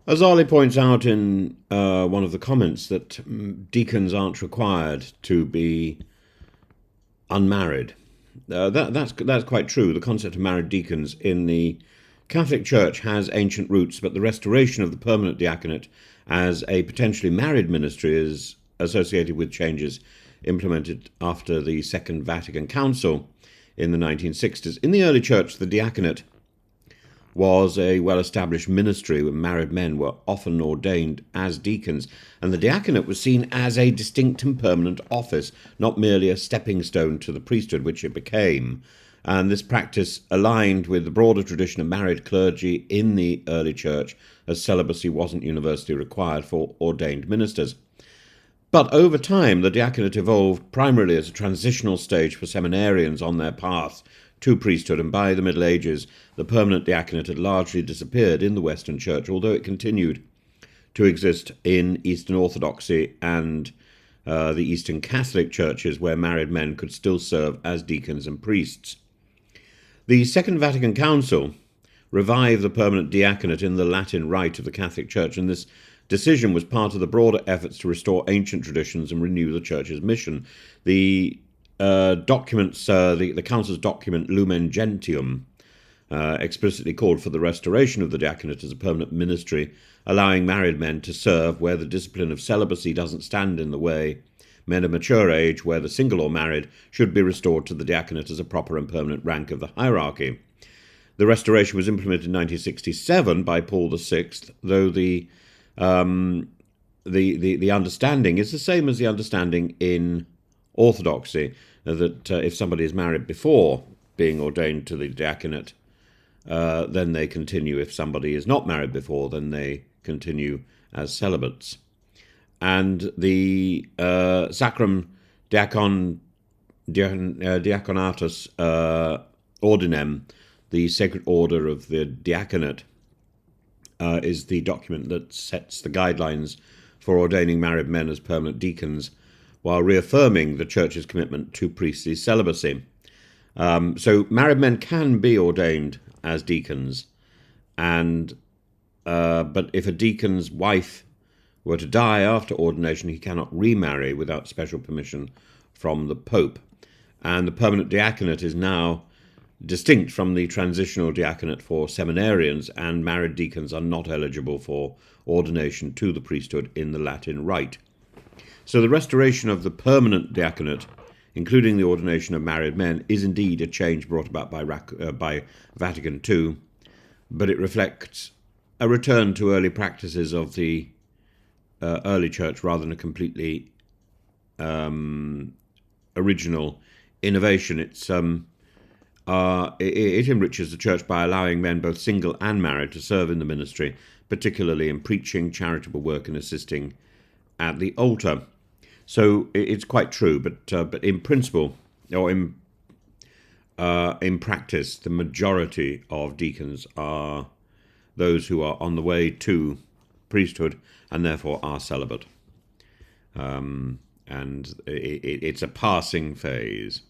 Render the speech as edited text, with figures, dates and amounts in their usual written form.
As Ali points out in one of the comments, that deacons aren't required to be unmarried. That's quite true. The concept of married deacons in the Catholic Church has ancient roots, but the restoration of the permanent diaconate as a potentially married ministry is associated with changes implemented after the Second Vatican Council in the 1960s. In the early church, the diaconate was a well-established ministry where married men were often ordained as deacons, and the diaconate was seen as a distinct and permanent office, not merely a stepping stone to the priesthood, which it became. And this practice aligned with the broader tradition of married clergy in the early church, as celibacy wasn't universally required for ordained ministers. But over time, the diaconate evolved primarily as a transitional stage for seminarians on their path to priesthood, and by the Middle Ages, the permanent diaconate had largely disappeared in the Western Church, although it continued to exist in Eastern Orthodoxy and the Eastern Catholic churches, where married men could still serve as deacons and priests. The Second Vatican Council revived the permanent diaconate in the Latin Rite of the Catholic Church, and this decision was part of the broader efforts to restore ancient traditions and renew the Church's mission. The Council's document Lumen Gentium explicitly called for the restoration of the diaconate as a permanent ministry, allowing married men to serve where the discipline of celibacy doesn't stand in the way. Men of mature age, whether single or married, should be restored to the diaconate as a proper and permanent rank of the hierarchy. The restoration was implemented in 1967 by Paul VI, though the understanding is the same as the understanding in Orthodoxy, that if somebody is married before being ordained to the diaconate, then they continue. If somebody is not married before, then they continue as celibates. And the Sacrum Diaconatus Ordinem, the Sacred Order of the Diaconate, is the document that sets the guidelines for ordaining married men as permanent deacons, while reaffirming the Church's commitment to priestly celibacy. So married men can be ordained as deacons, and but if a deacon's wife were to die after ordination, he cannot remarry without special permission from the Pope. And the permanent diaconate is now distinct from the transitional diaconate for seminarians, and married deacons are not eligible for ordination to the priesthood in the Latin Rite. So the restoration of the permanent diaconate, including the ordination of married men, is indeed a change brought about by Vatican II, but it reflects a return to early practices of the early church rather than a completely original innovation. It enriches the church by allowing men, both single and married, to serve in the ministry, particularly in preaching, charitable work, and assisting at the altar. So it's quite true, but in principle, or in practice, the majority of deacons are those who are on the way to priesthood and therefore are celibate. And it's a passing phase.